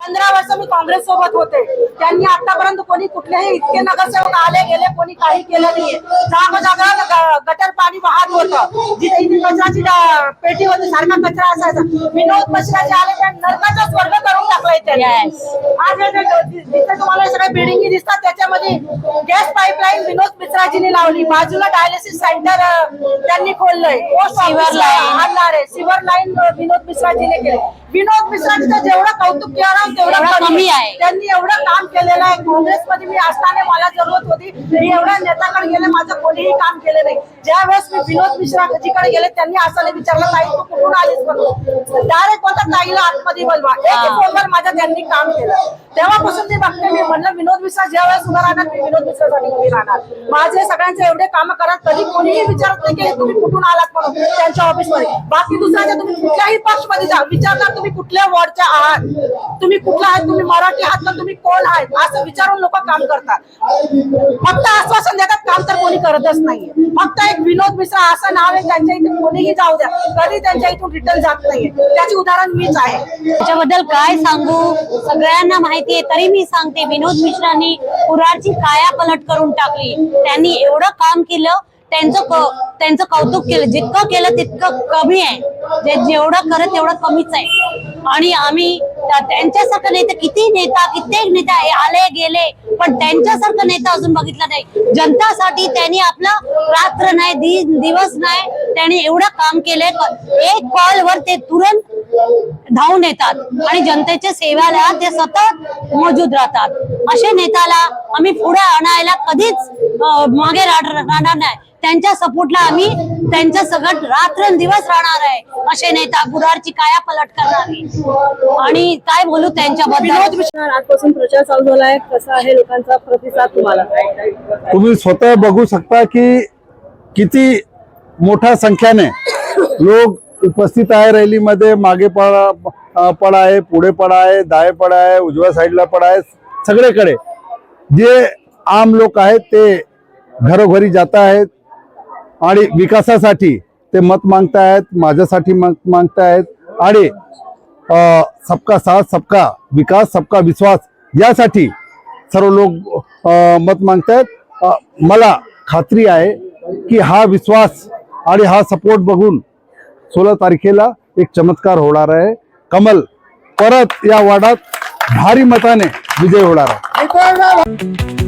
15 वर्ष मी काँग्रेस सोबत होते, त्यांनी आतापर्यंत कोणी कुठलेही इतके नगरसेवक आले गेले कोणी काही केलं नाहीये। जागोजागा गटर पाणी वाहत होतं, जिथे इथे कचराची पेटी होती, सारखा कचरा असायचा। विनोद मिश्रा जे आले त्या नरकाचा स्वर्ग करून टाकलाय त्यांनी। आज जिथे तुम्हाला सगळे बिल्डिंगी दिसतात त्याच्यामध्ये गॅस पाईपलाईन विनोद मिश्राजींनी लावली, बाजूला डायलिसिस सेंटर त्यांनी खोललंय, सिवर लाईन विनोद मिश्राजीने केले। विनोद मिश्राजीचं जेवढं कौतुक केलं तेवढं कमी आहे। त्यांनी एवढं काम केलेलं आहे। काँग्रेसमध्ये मी असताना मला जरूरत होती, मी एवढ्या नेत्याकडे गेले, माझं कोणीही काम केलं नाही। ज्या वेळेस मी विनोद मिश्राजीकडे गेले त्यांनी असं नाही विचारलं ताई तू कुठून आलीस म्हणून, डायरेक्ट बोलतात ताईला आतमध्ये बोलवा। एक फोनवर माझं त्यांनी काम केलं। तेव्हापासून मी बघते, मी म्हणलं विनोद मिश्रा ज्या वेळेस उभा राहणार मी विनोद मिश्रासाठी उभी राहणार। माझे सगळ्यांचे एवढे काम करत कधी कोणीही विचारत नाही की तुम्ही कुठून आलात म्हणून त्यांच्या ऑफिसमध्ये। बाकी दुसऱ्याच्या तुम्ही कुठल्याही पक्षमध्ये जा, विचारणार तुम्ही कुठल्या वॉर्डच्या आहात, तुम्ही कुठला आहात, तुम्ही मराठी आहात का, तुम्ही कोण आहात असं विचारून लोक काम करतात। फक्त आश्वासन देतात, काम तर कोणी करतच नाहीये। फक्त एक विनोद मिश्रा असं नाव आहे, त्यांच्या इथे कोणीही जाऊ द्या कधी त्यांच्या इथून रिटर्न जात नाहीये, त्याची उदाहरण मीच आहे। त्याच्याबद्दल काय सांगू, सगळ्यांना माहितीये तरी मी सांगते, विनोद मिश्रांनी कुराडची कायापलट करून टाकली। त्यांनी एवढं काम केलं, त्यांचं कौतुक केलं, जितकं केलं तितकं कमी आहे, जेवढं करत तेवढं कमीच आहे। आणि आम्ही त्यांच्यासारखं नेता, कित्येक नेता आले गेले, पण त्यांच्यासारखं नेता अजून बघितलं नाही। जनतासाठी त्यांनी आपलं रात्र नाही दिवस नाही त्यांनी एवढं काम केलंय। एक कॉलवर ते तुरंत धावून येतात आणि जनतेच्या सेवेला ते सतत मौजूद राहतात। अशा नेत्याला आम्ही पुढे आणायला कधीच मागे राहणार नाही। त्यांच्या सपोर्टला आम्ही त्यांच्या सगळं रात्रंदिवस राहणार आहे। असे नेता कुराडची कायापलट करणार। आणि काय बोलू त्यांच्याबद्दल। आजपासून प्रचार चालू झालाय, कसा आहे लोकांचा प्रतिसाद तुम्हाला? तुम्ही स्वतः बघू शकता की किती मोठ्या संख्येने लोक उपस्थित आहे रॅलीमध्ये। मागे पडा आहे, पुढे पडा आहे, दाये पडा आहे, उजव्या साईडला पडा आहे, सगळीकडे जे आम लोक आहेत ते घरोघरी जात आहेत आणि विकासासाठी ते मत मागतायत, माझ्यासाठी मत मागतायत। आणि सबका साथ सबका विकास सबका विश्वास यासाठी सर्व लोक मत मागतायत। मला खात्री आहे की हा विश्वास आणि हा सपोर्ट बघून 16 तारखेला एक चमत्कार होणार आहे। कमल परत या वार्डात भारी मताने विजय होणार आहे।